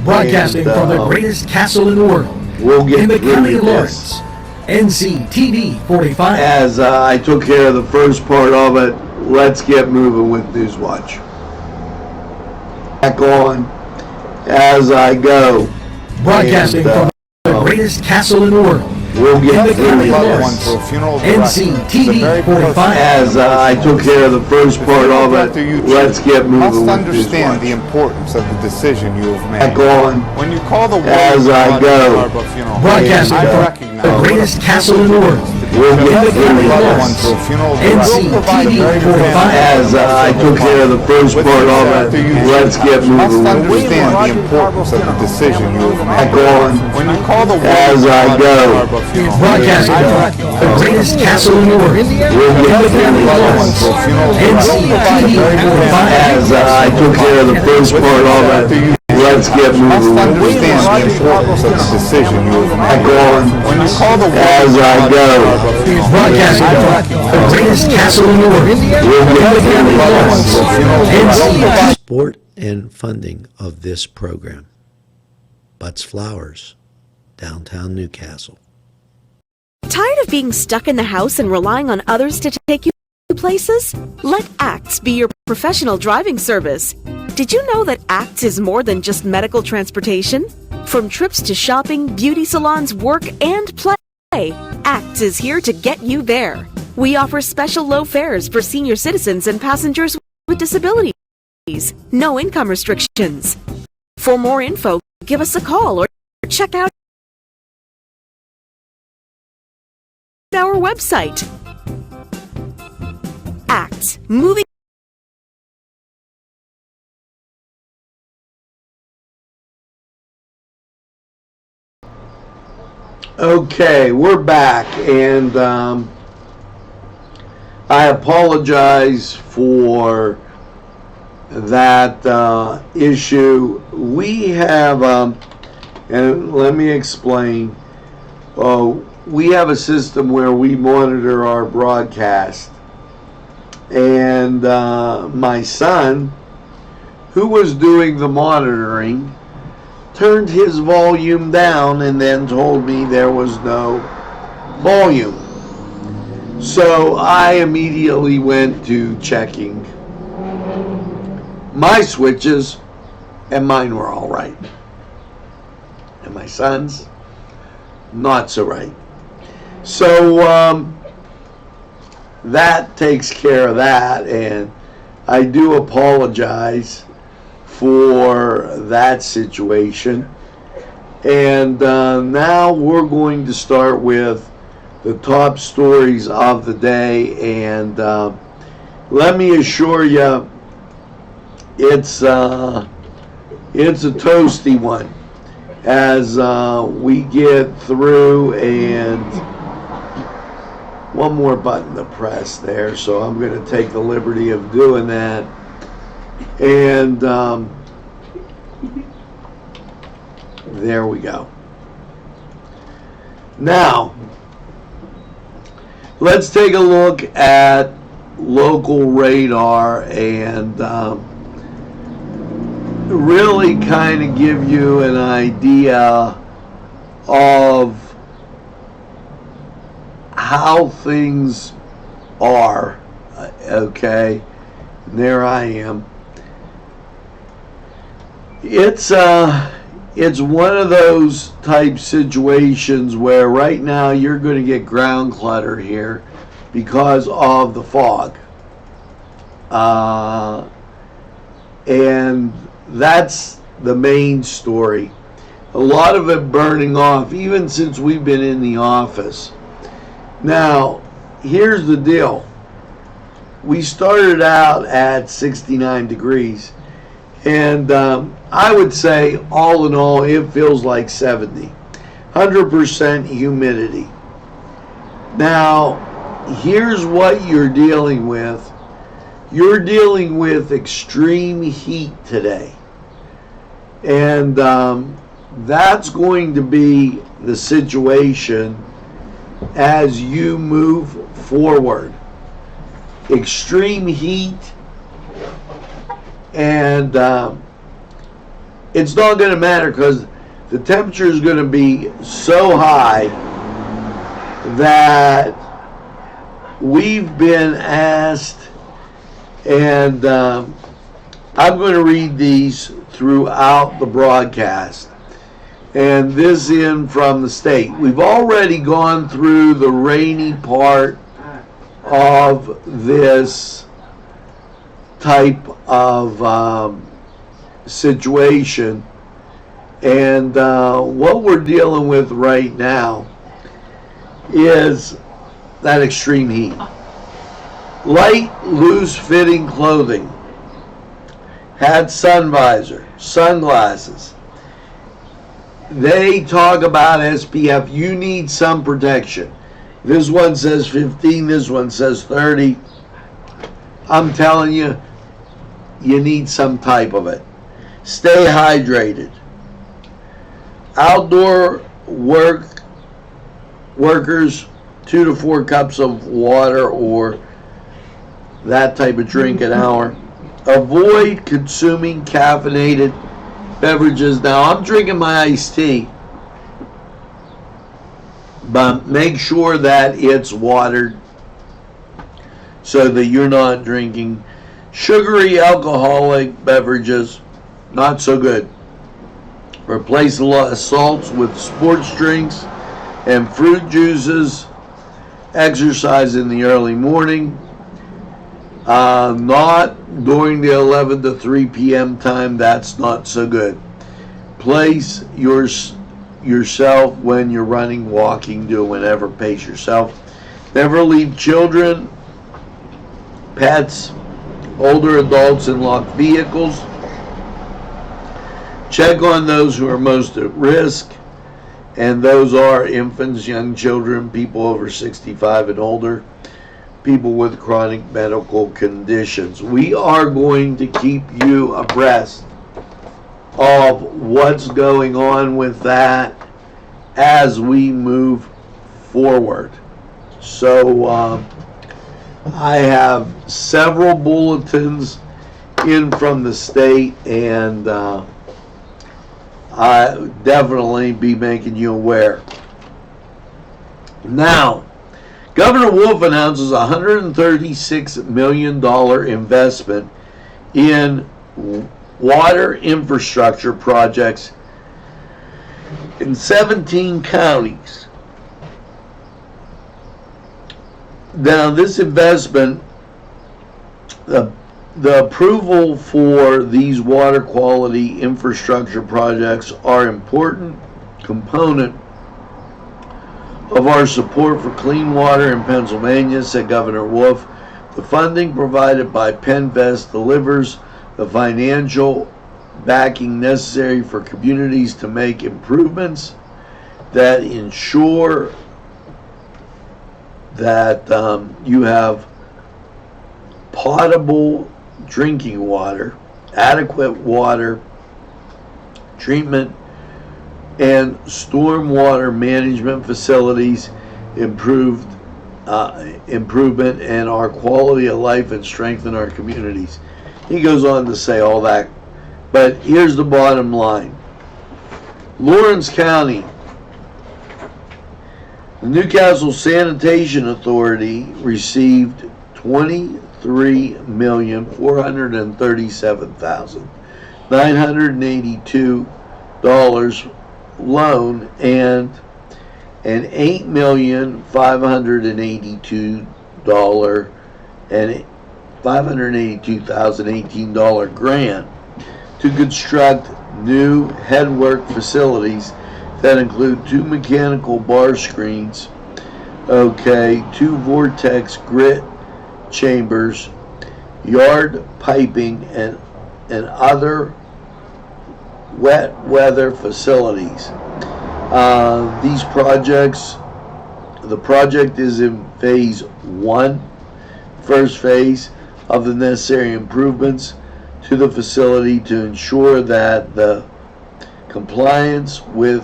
Broadcasting from the greatest castle in the world, we'll get in the county of this. Lawrence, Nctv45. As I took care of the first part of it, let's get moving with Newswatch. Back on as I go. Broadcasting from the greatest castle in the world, we'll get in the county of Lawrence, Nctv45. As I took care of the first part of it, let's get moving with understand the Newswatch. importance of the decision you have made. Back on When you call the as I go. Broadcasting from the greatest castle in the world, we'll in get the county of Lawrence, Nctv45. As I took care of the first part of it, let's get moving with understand the importance of the decision you have Back made. on When you call the as I go. Broadcasting from the greatest castle in the world, in the county of Lawrence, Nctv45. As I took care of the first part of it, let's get moving with understand the importance of the decision you have Back made. on When you call the as I go. Broadcasting from the greatest castle in the world, in the county of Lawrence, Nctv. Support and funding of this program. Butts Flowers, downtown Newcastle. Tired of being stuck in the house and relying on others to take you places? Let ACTS be your professional driving service. Did you know that ACTS is more than just medical transportation? From trips to shopping, beauty salons, work, and play, ACTS is here to get you there. We offer special low fares for senior citizens and passengers with disabilities. No income restrictions. For more info, give us a call or check out our website. ACTS, moving. Okay, we're back, and I apologize for that issue. We have, and let me explain, we have a system where we monitor our broadcast, and my son, who was doing the monitoring, turned his volume down and then told me there was no volume. So I immediately went to checking my switches, and mine were all right. And my son's, not so right. So that takes care of that, and I do apologize for that situation. And now we're going to start with the top stories of the day, and let me assure you, it's a toasty one as we get through. And one more button to press there, so I'm going to take the liberty of doing that. And there we go. Now, let's take a look at local radar and really kind of give you an idea of how things are. Okay, there I am. It's one of those type situations where right now you're going to get ground clutter here because of the fog, and that's the main story. A lot of it burning off even since we've been in the office. Now, here's the deal. We started out at 69 degrees, and I would say all in all it feels like 70. 100% humidity. Now, here's what you're dealing with. You're dealing with extreme heat today, and that's going to be the situation as you move forward. Extreme heat, and it's not going to matter because the temperature is going to be so high that we've been asked, and I'm going to read these throughout the broadcast. And this in from the state. We've already gone through the rainy part of this type of situation. And what we're dealing with right now is that extreme heat. Light, loose-fitting clothing. Had sun visor, sunglasses. They talk about SPF. You need some protection. This one says 15, this one says 30. I'm telling you, you need some type of it. Stay hydrated. Outdoor workers, 2 to 4 cups of water or that type of drink an hour. Avoid consuming caffeinated beverages. Now, I'm drinking my iced tea, but make sure that it's watered so that you're not drinking sugary alcoholic beverages. Not so good. Replace a lot of salts with sports drinks and fruit juices. Exercise in the early morning. Not during the 11 to 3 p.m. time. That's not so good. Place yourself when you're running, walking, do whatever. Pace yourself. Never leave children, pets, older adults in locked vehicles. Check on those who are most at risk, and those are infants, young children, people over 65 and older, people with chronic medical conditions. We are going to keep you abreast of what's going on with that as we move forward. So I have several bulletins in from the state, and I definitely be making you aware. Now, Governor Wolf announces a $136 million investment in water infrastructure projects in 17 counties. Now, this investment, the approval for these water quality infrastructure projects are an important component of our support for clean water in Pennsylvania, said Governor Wolf. The funding provided by PennVest delivers the financial backing necessary for communities to make improvements that ensure that you have potable drinking water, adequate water treatment, and stormwater management facilities, improvement and our quality of life, and strengthen our communities. He goes on to say all that, but here's the bottom line. Lawrence County, the Newcastle Sanitation Authority received $23,437,982 loan and an $8,582,018 grant to construct new headwork facilities that include 2 mechanical bar screens, 2 vortex grit chambers, yard piping, and other wet weather facilities. These projects, the project is in phase 1, first phase of the necessary improvements to the facility to ensure that the compliance with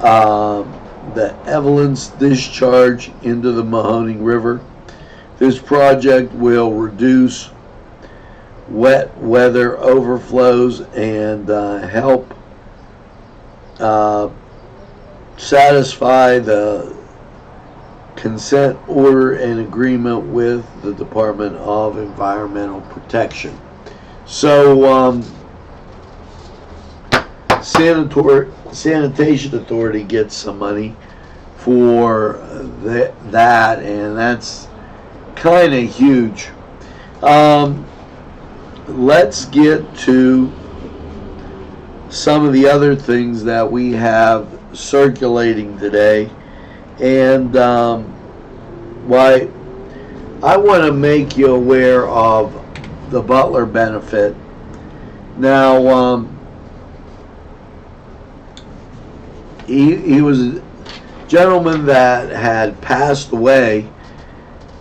the effluent discharge into the Mahoning River. This project will reduce wet weather overflows and help satisfy the consent order and agreement with the Department of Environmental Protection. So Sanitation Authority gets some money for that, and that's kind of huge. Let's get to some of the other things that we have circulating today, and why I want to make you aware of the Butler benefit. Now, he was a gentleman that had passed away,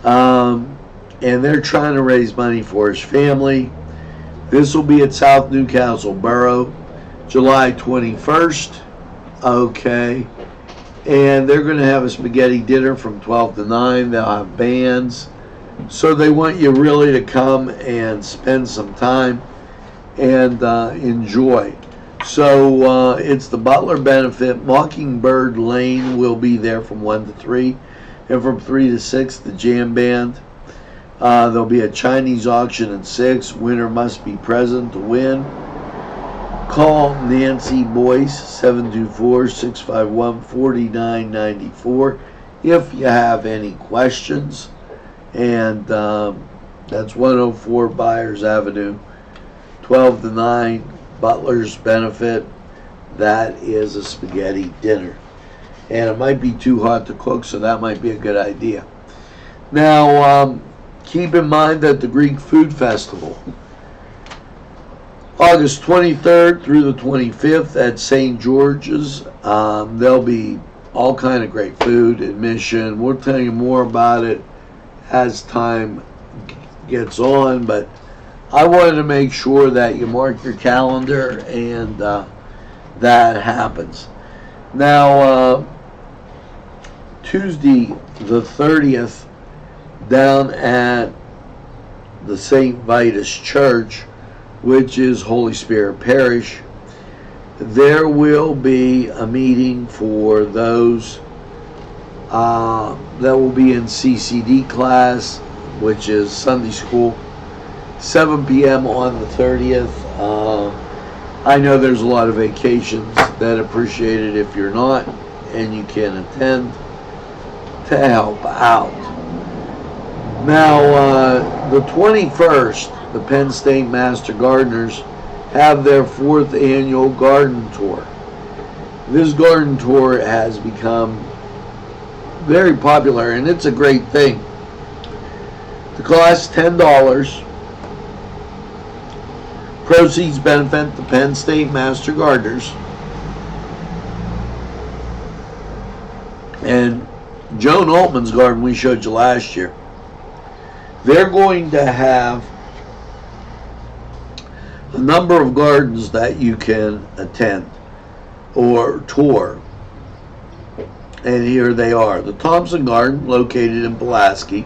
and they're trying to raise money for his family. This will be at South Newcastle Borough, July 21st. Okay. And they're going to have a spaghetti dinner from 12 to 9. They'll have bands. So they want you really to come and spend some time and enjoy. So it's the Butler benefit. Mockingbird Lane will be there from 1 to 3. And from 3 to 6, the jam band. There'll be a Chinese auction at 6. Winner must be present to win. Call Nancy Boyce, 724-651-4994 if you have any questions. And that's 104 Byers Avenue, 12 to 9, Butler's benefit. That is a spaghetti dinner. And it might be too hot to cook, so that might be a good idea. Now, keep in mind that the Greek Food Festival, August 23rd through the 25th at St. George's. There'll be all kind of great food, admission. We'll tell you more about it as time gets on, but I wanted to make sure that you mark your calendar and that happens. Now, Tuesday the 30th, down at the St. Vitus Church, which is Holy Spirit Parish, there will be a meeting for those that will be in CCD class, which is Sunday school, 7 p.m. on the 30th. I know there's a lot of vacations that appreciate it if you're not and you can attend to help out. Now, the 21st, the Penn State Master Gardeners have their 4th annual garden tour. This garden tour has become very popular, and it's a great thing. The cost $10. Proceeds benefit the Penn State Master Gardeners. And Joan Altman's garden we showed you last year. They're going to have a number of gardens that you can attend or tour. And here they are. The Thompson Garden, located in Pulaski.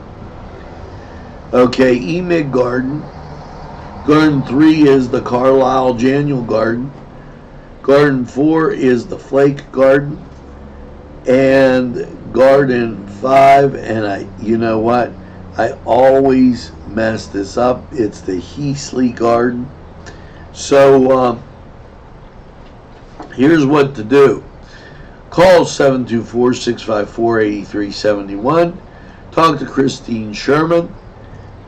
Okay, Emig Garden. Garden 3 is the Carlisle Janual Garden. Garden 4 is the Flake Garden. And Garden 5, and you know what? I always mess this up. It's the Heasley Garden. So here's what to do. Call 724-654-8371. Talk to Christine Sherman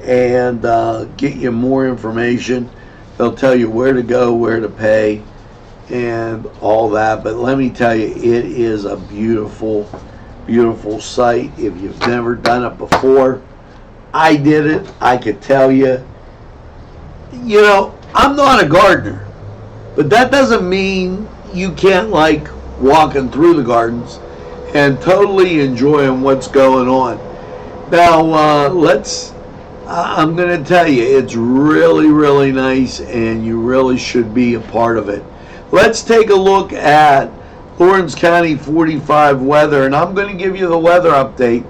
and get you more information. They'll tell you where to go, where to pay, and all that. But let me tell you, it is a beautiful, beautiful site. If you've never done it before, I did it. I could tell you, you know, I'm not a gardener, but that doesn't mean you can't like walking through the gardens and totally enjoying what's going on. Now, I'm going to tell you, it's really, really nice, and you really should be a part of it. Let's take a look at Lawrence County 45 weather, and I'm going to give you the weather update.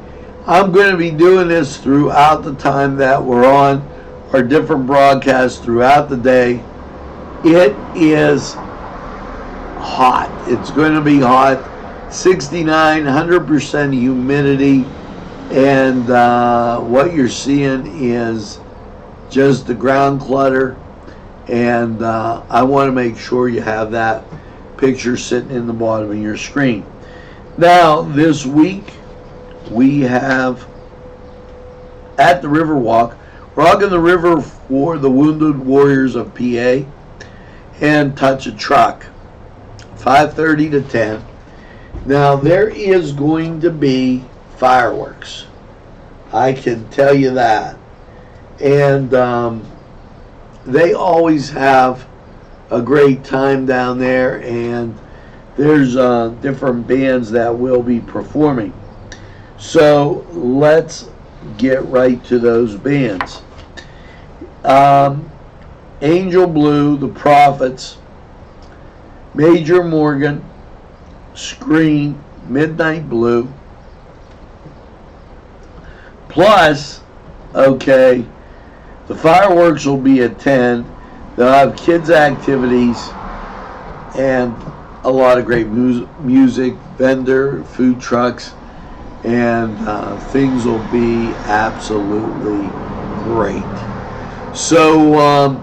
I'm going to be doing this throughout the time that we're on. our different broadcasts throughout the day. It is hot. It's going to be hot. 69, 100% humidity. And what you're seeing is just the ground clutter. And I want to make sure you have that picture sitting in the bottom of your screen. Now, this week, we have at the Riverwalk, Rocking the River for the Wounded Warriors of PA, and Touch a Truck, 5:30 to 10. Now, there is going to be fireworks. I can tell you that. And they always have a great time down there, and there's different bands that will be performing. So let's get right to those bands. Angel Blue, The Prophets, Major Morgan, Screen, Midnight Blue, plus, okay, the fireworks will be at 10. They'll have kids' activities and a lot of great music, vendor, food trucks, and things will be absolutely great. So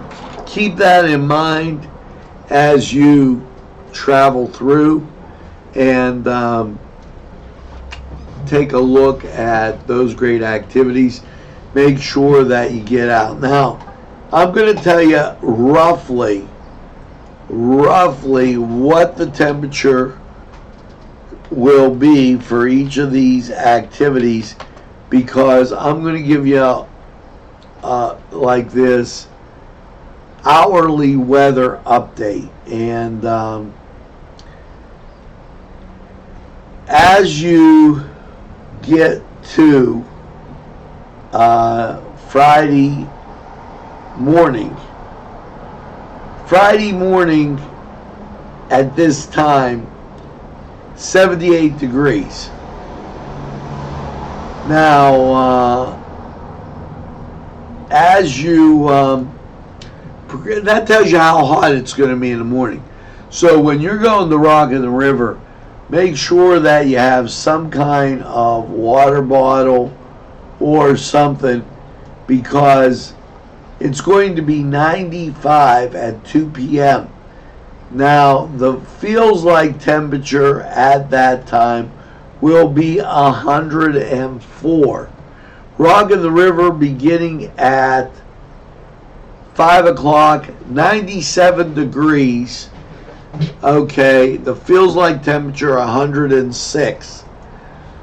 keep that in mind as you travel through and take a look at those great activities. Make sure that you get out. Now, I'm going to tell you roughly what the temperature will be for each of these activities, because I'm going to give you like this hourly weather update. And as you get to Friday morning at this time, 78 degrees. Now, as you, that tells you how hot it's going to be in the morning. So when you're going to Rocking the River, make sure that you have some kind of water bottle or something, because it's going to be 95 at 2 p.m. Now, the feels like temperature at that time will be 104. Rocking the River beginning at 5 o'clock, 97 degrees. Okay, the feels like temperature 106.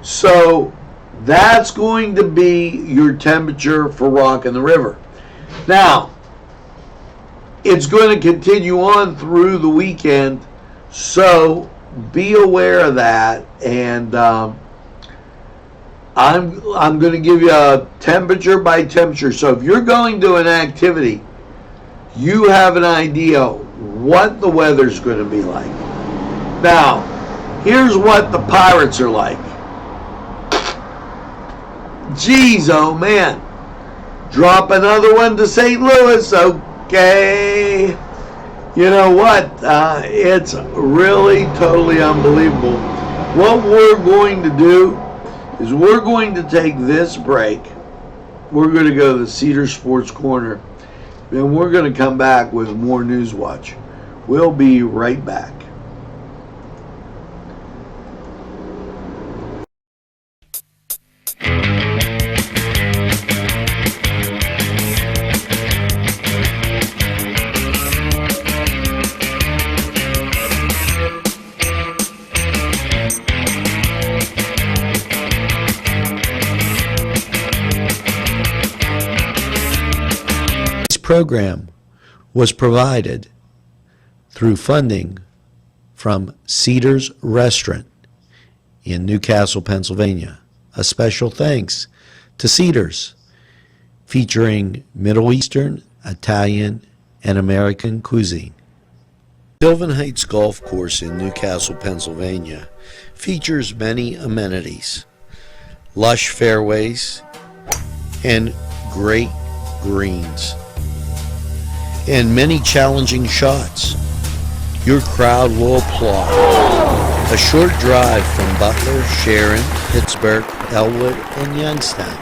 So that's going to be your temperature for Rocking the River. Now, it's going to continue on through the weekend, so be aware of that. And I'm going to give you a temperature by temperature. So if you're going to an activity, you have an idea what the weather's going to be like. Now, here's what the Pirates are like. Geez, oh man. Drop another one to St. Louis, okay. You know what? It's really totally unbelievable. What we're going to do is we're going to take this break. We're going to go to the Cedar Sports Corner. Then we're going to come back with more Newswatch. We'll be right back. Program was provided through funding from Cedars Restaurant in Newcastle, Pennsylvania. A special thanks to Cedars, featuring Middle Eastern, Italian, and American cuisine. Sylvan Heights Golf Course in Newcastle, Pennsylvania features many amenities, lush fairways, and great greens and many challenging shots. Your crowd will applaud. A short drive from Butler, Sharon, Pittsburgh, Elwood, and Youngstown.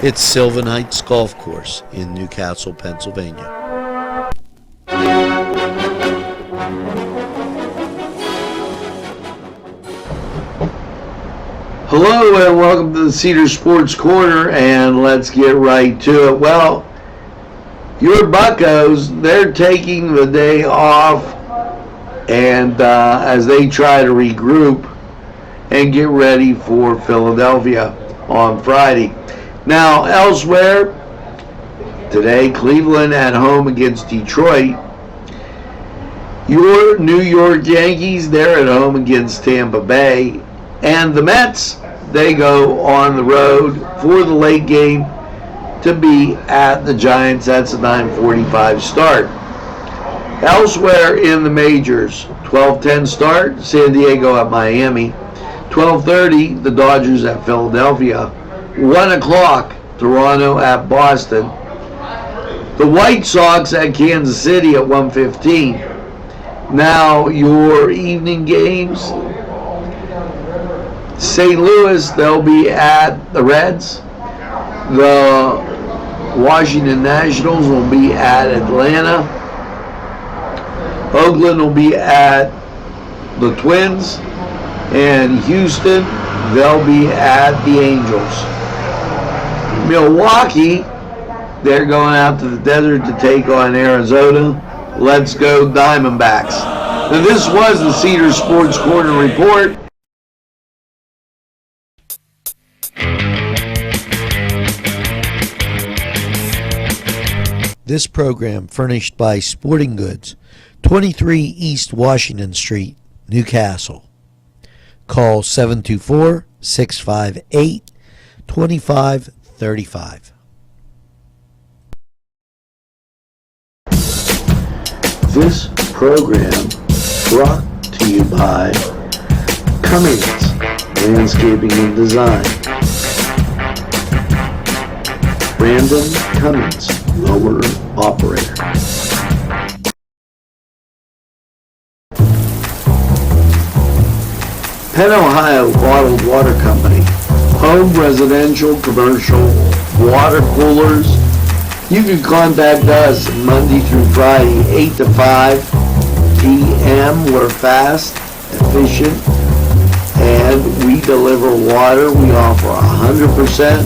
It's Sylvan Heights Golf Course in Newcastle, Pennsylvania. Hello and welcome to the Cedar Sports Corner, and let's get right to it. Well, your Buccos, they're taking the day off, and as they try to regroup and get ready for Philadelphia on Friday. Now, elsewhere, today, Cleveland at home against Detroit. Your New York Yankees, they're at home against Tampa Bay. And the Mets, they go on the road for the late game to be at the Giants. That's a 9:45 start. Elsewhere in the majors, 12:10 start, San Diego at Miami. 12:30, the Dodgers at Philadelphia. 1 o'clock, Toronto at Boston. The White Sox at Kansas City at 1:15. Now, your evening games, St. Louis, they'll be at the Reds. The Washington Nationals will be at Atlanta. Oakland will be at the Twins. And Houston, they'll be at the Angels. Milwaukee, they're going out to the desert to take on Arizona. Let's go Diamondbacks. Now, this was the Cedar Sports Corner Report. This program furnished by Sporting Goods, 23 East Washington Street, Newcastle. Call 724-658-2535. This program brought to you by Cummings Landscaping and Design. Brandon Cummings, owner operator. Penn Ohio Bottled Water Company. Home, residential, commercial, water coolers. You can contact us Monday through Friday, 8 to 5 p.m. We're fast, efficient, and we deliver water. We offer 100%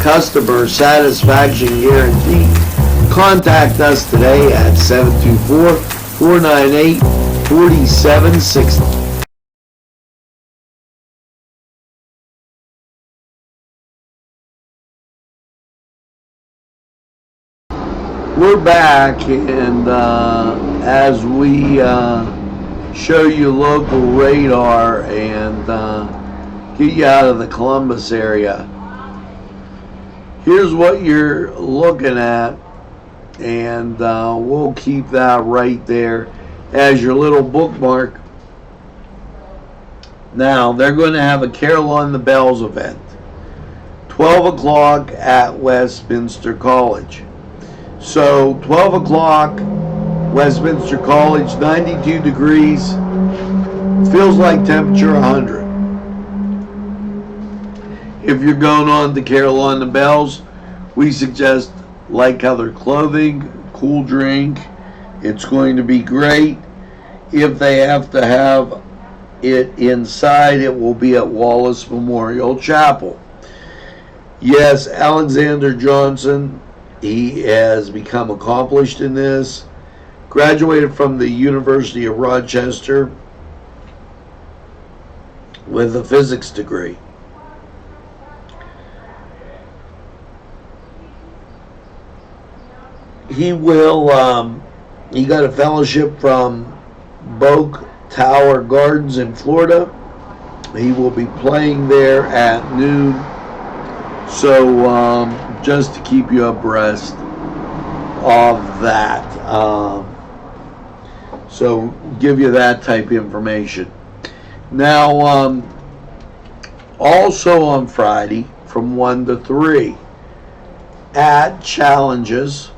customer satisfaction guarantee. Contact us today at 724-498-4760. We're back, and as we show you local radar and get you out of the Columbus area, here's what you're looking at, and we'll keep that right there as your little bookmark. Now, they're going to have a Carol on the Bells event, 12 o'clock at Westminster College. So 12 o'clock, Westminster College, 92 degrees, feels like temperature 100. If you're going on to Carol on the Bells, we suggest light colored clothing, cool drink. It's going to be great. If they have to have it inside, it will be at Wallace Memorial Chapel. Yes, Alexander Johnson, he has become accomplished in this. Graduated from the University of Rochester with a physics degree. He got a fellowship from Boak Tower Gardens in Florida. He will be playing there at noon. So just to keep you abreast of that. So give you that type of information. Now, also on Friday from 1 to 3 at challenges,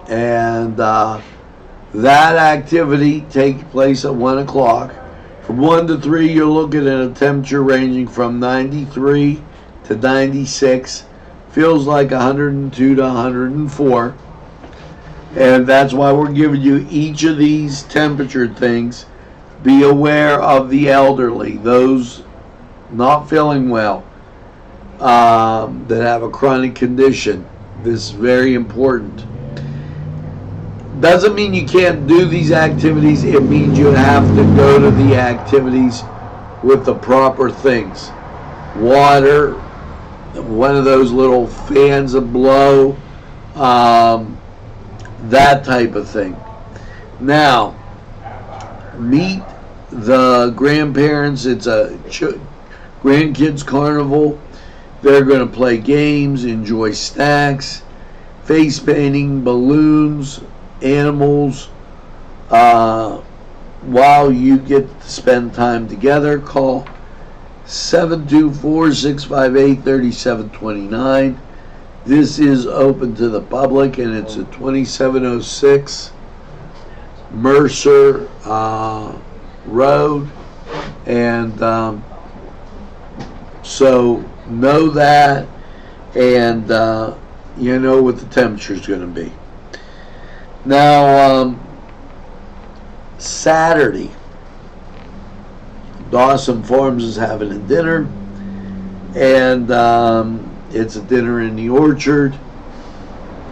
and that activity takes place at 1 o'clock. From 1 to 3, you're looking at a temperature ranging from 93 to 96. Feels like 102 to 104. And that's why we're giving you each of these temperature things. Be aware of the elderly, those not feeling well, that have a chronic condition. This is very important. Doesn't mean you can't do these activities. It means you have to go to the activities with the proper things. Water, one of those little fans that blow, that type of thing. Now, meet the grandparents. It's a grandkids carnival. They're going to play games, enjoy snacks, face painting, balloons, animals, while you get to spend time together. Call 724-658-3729. This is open to the public, and it's at 2706 Mercer Road. And so know that, and you know what the temperature is going to be. Now, Saturday, Dawson Farms is having a dinner, and it's a dinner in the orchard.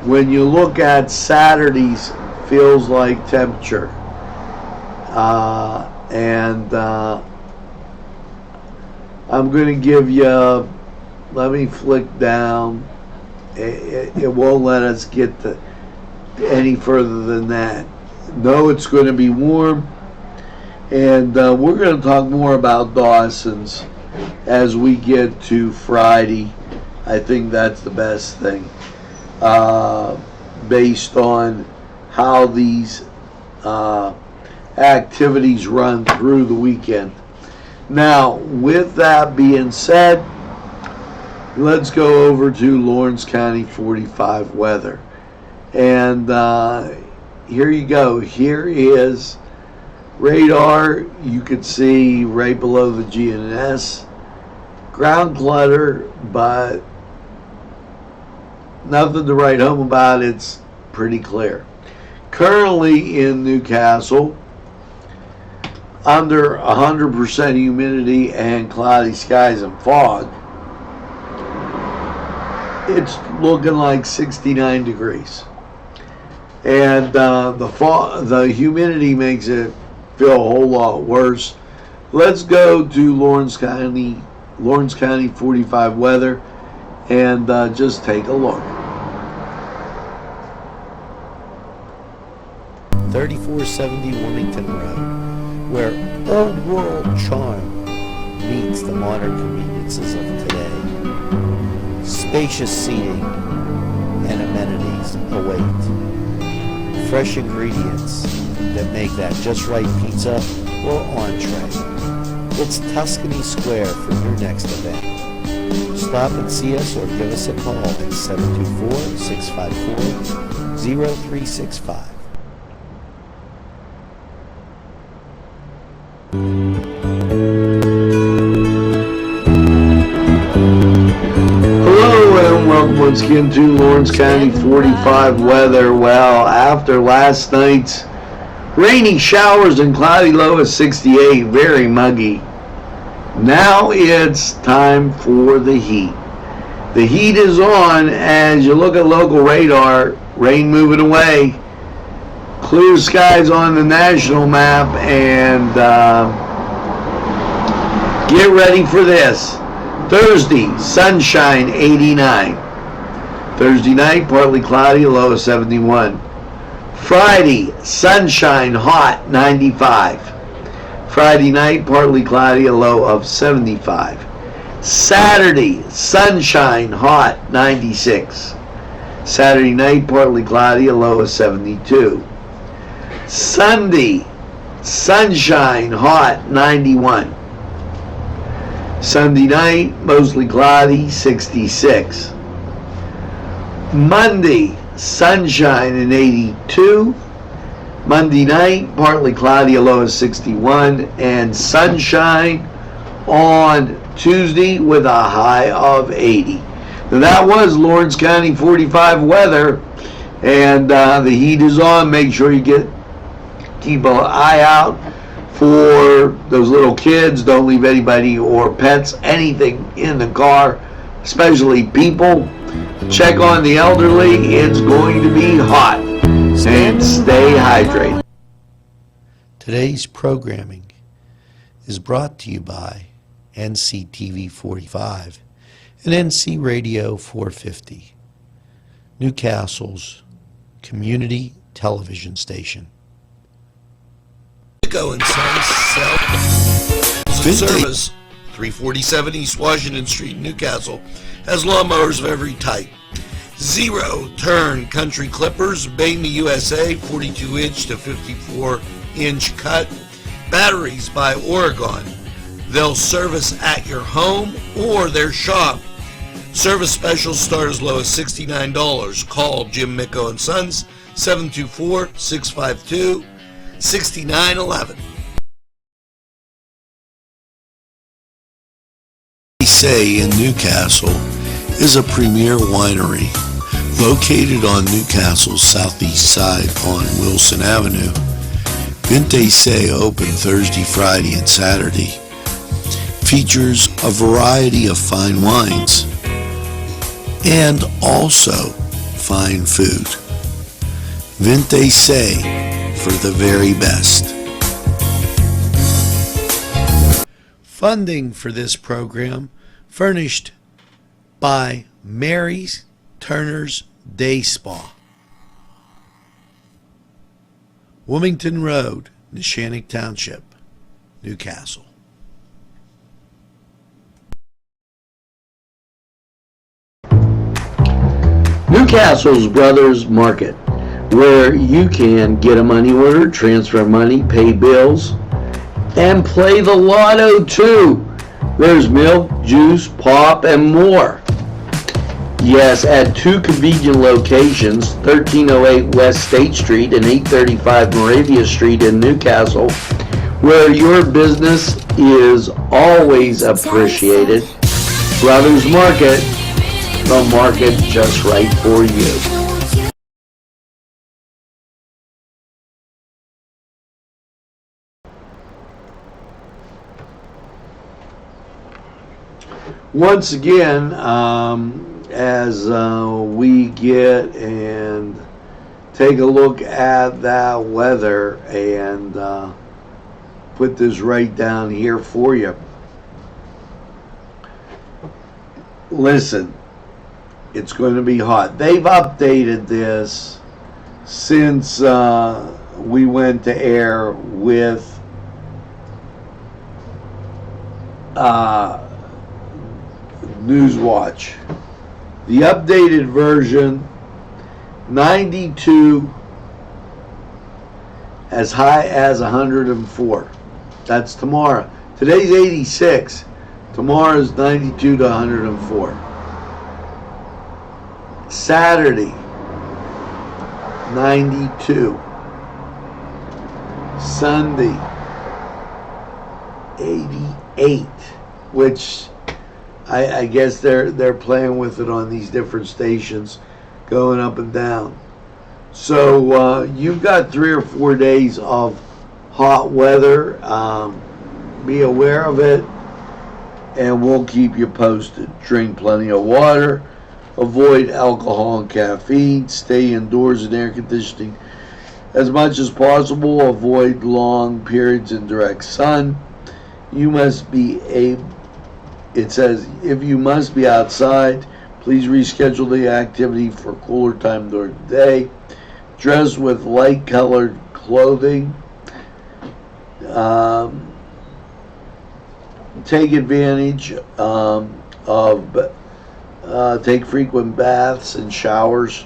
When you look at Saturday's feels like temperature, and I'm going to give you, let me flick down, it won't let us get to any further than that. No, it's going to be warm, and we're going to talk more about Dawson's as we get to Friday. I think that's the best thing, based on how these activities run through the weekend. Now, with that being said, let's go over to Lawrence County 45 weather. And here you go. Here is radar. You can see right below the GNS. Ground clutter, but nothing to write home about. It's pretty clear. Currently in Newcastle, under 100% humidity and cloudy skies and fog, it's looking like 69 degrees. And the humidity makes it feel a whole lot worse. Let's go to Lawrence County 45 weather, and just take a look. 3470 Wilmington Road, where old world charm meets the modern conveniences of today. Spacious seating and amenities await. Fresh ingredients that make that just right pizza or entree. It's Tuscany Square for your next event. Stop and see us or give us a call at 724-654-0365. Hello and welcome once again to Lawrence County 45 weather. Well, after last night's rainy showers and cloudy low of 68, very muggy, now it's time for the heat. The heat is on as you look at local radar, rain moving away, clear skies on the national map, and get ready for this. Thursday, sunshine, 89. Thursday night, partly cloudy, a low of 71. Friday, sunshine, hot, 95. Friday night, partly cloudy, a low of 75. Saturday, sunshine, hot, 96. Saturday night, partly cloudy, a low of 72. Sunday, sunshine, hot, 91. Sunday night, mostly cloudy, 66. Monday, sunshine and 82. Monday night, partly cloudy, a low of 61, and sunshine on Tuesday with a high of 80. Now that was Lawrence County 45 weather, and the heat is on. Make sure you keep an eye out for those little kids. Don't leave anybody or pets, anything in the car, especially people. Check on the elderly. It's going to be hot. And stay hydrated. Today's programming is brought to you by Nctv45 and NC Radio 450, Newcastle's community television station. Go and sell service. 347 East Washington Street, Newcastle, has lawnmowers of every type. Zero turn country clippers, made in the USA, 42 inch to 54 inch cut. Batteries by Oregon. They'll service at your home or their shop. Service specials start as low as $69. Call Jim Micko and Sons, 724-652-6911. Say in Newcastle is a premier winery located on Newcastle's southeast side on Wilson Avenue. Vinte Say open Thursday, Friday, and Saturday. Features a variety of fine wines and also fine food. Vinte Say for the very best. Funding for this program furnished by Mary's Turner's Day Spa, Wilmington Road, Neshannock Township, Newcastle. Newcastle's Brothers Market, where you can get a money order, transfer money, pay bills, and play the lotto too. There's milk, juice, pop, and more. Yes, at two convenient locations, 1308 West State Street and 835 Moravia Street in Newcastle, where your business is always appreciated. Brothers Market, the market just right for you. Once again, as we get and take a look at that weather and put this right down here for you. Listen, it's going to be hot. They've updated this since we went to air with Newswatch. The updated version, 92 as high as 104. That's tomorrow. Today's 86. Tomorrow's 92 to 104. Saturday, 92. Sunday, 88, which I guess they're playing with it on these different stations, going up and down. So you've got 3 or 4 days of hot weather. Be aware of it, and we'll keep you posted. Drink plenty of water. Avoid alcohol and caffeine. Stay indoors in air conditioning as much as possible. Avoid long periods in direct sun. You must be It says, if you must be outside, please reschedule the activity for cooler time during the day. Dress with light-colored clothing. Take advantage take frequent baths and showers.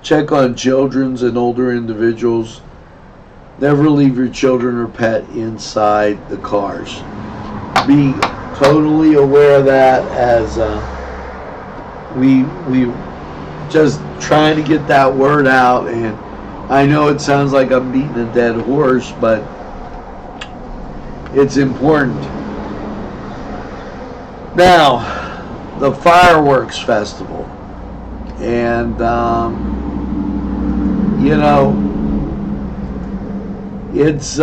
Check on children and older individuals. Never leave your children or pet inside the cars. Be totally aware of that as we just trying to get that word out, and I know it sounds like I'm beating a dead horse, but it's important. Now, the fireworks festival, and you know, it's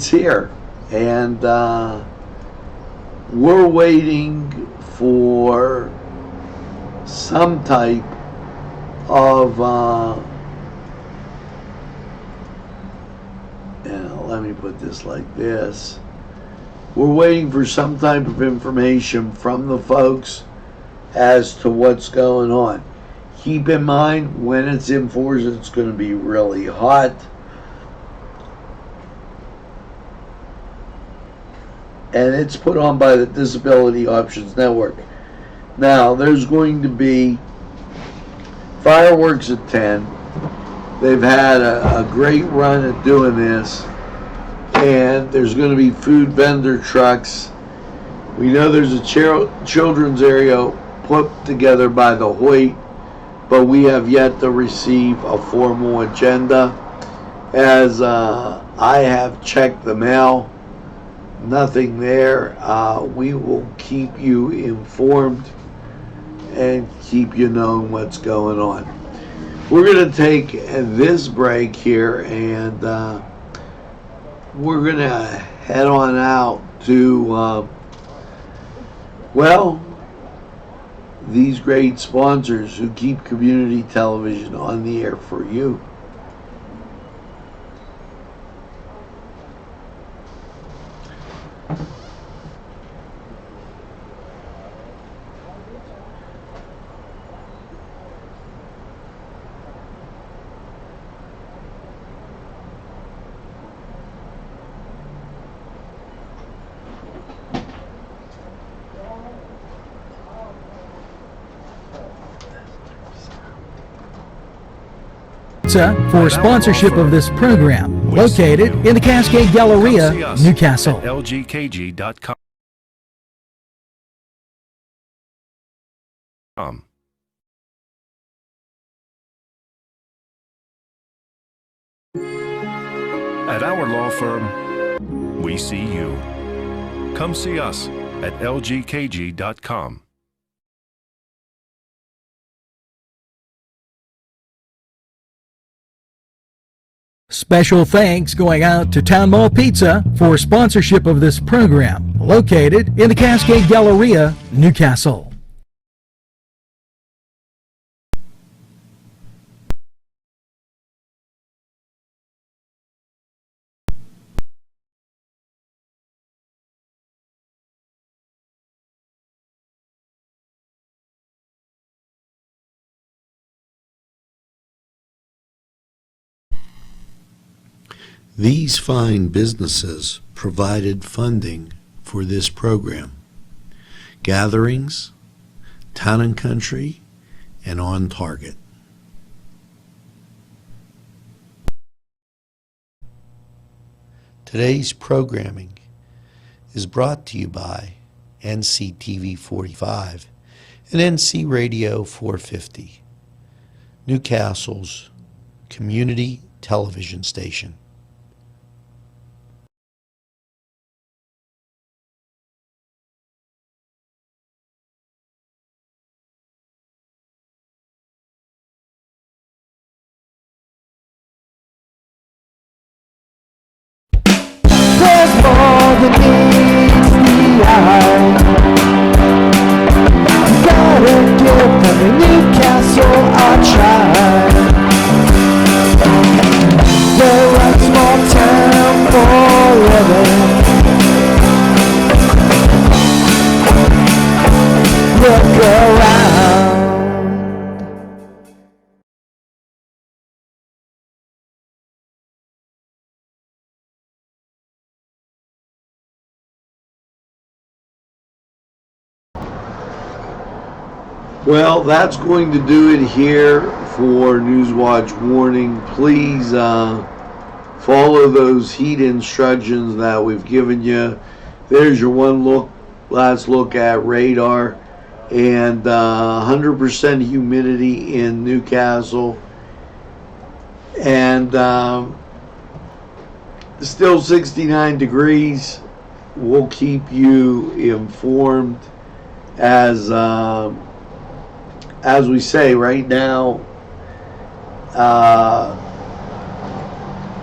here, and we're waiting for some type of let me put this like this. We're waiting for some type of information from the folks as to what's going on. Keep in mind, when it's in force, it's going to be really hot. And it's put on by the Disability Options Network. Now, there's going to be fireworks at 10. They've had a great run at doing this. And there's going to be food vendor trucks. We know there's a children's area put together by the Hoyt, but we have yet to receive a formal agenda. As I have checked the mail, nothing there. We will keep you informed and keep you knowing what's going on. We're going to take this break here, and we're going to head on out to, well, these great sponsors who keep community television on the air for you. For sponsorship of this program, located in the Cascade Galleria, Newcastle. LGKG.com. At our law firm, we see you. Come see us at LGKG.com. Special thanks going out to Town Mall Pizza for sponsorship of this program, located in the Cascade Galleria, Newcastle. These fine businesses provided funding for this program. Gatherings, Town and Country, and On Target. Today's programming is brought to you by Nctv45 and NC Radio 450, Newcastle's community television station. There's more than meets the eye. Gotta give them Newcastle a try. They're a small town for living. Look around. Well, that's going to do it here for Newswatch Warning. Please follow those heat instructions that we've given you. There's your one look last look at radar, and 100% humidity in Newcastle, and still 69 degrees. We'll keep you informed as we say right now.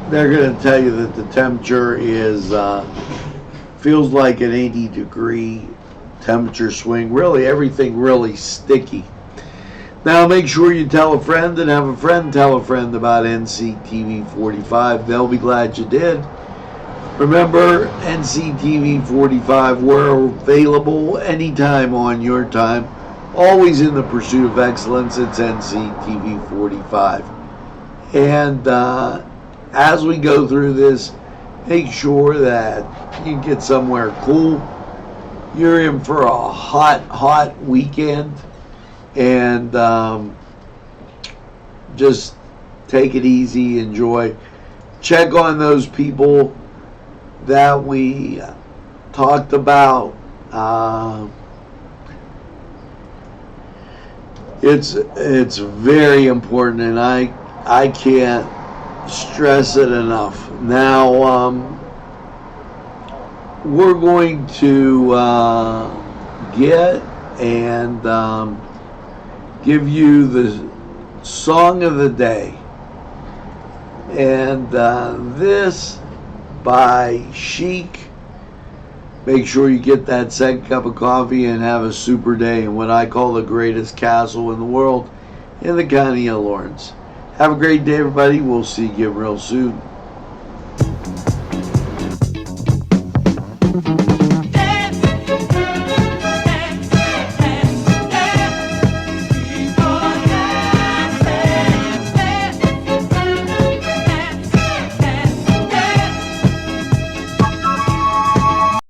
They're going to tell you that the temperature is feels like an 80-degree temperature swing. Really, everything really sticky. Now, make sure you tell a friend, and have a friend tell a friend about NCTV45. They'll be glad you did. Remember, NCTV45, we're available anytime on your time. Always in the pursuit of excellence. It's NCTV45. And as we go through this, make sure that you get somewhere cool. You're in for a hot weekend. And just take it easy, enjoy. Check on those people that we talked about. It's very important, and I can't stress it enough. Now we're going to get and give you the song of the day, and this by Chic. Make sure you get that second cup of coffee and have a super day in what I call the greatest castle in the world, in the county of Lawrence. Have a great day, everybody. We'll see you again real soon.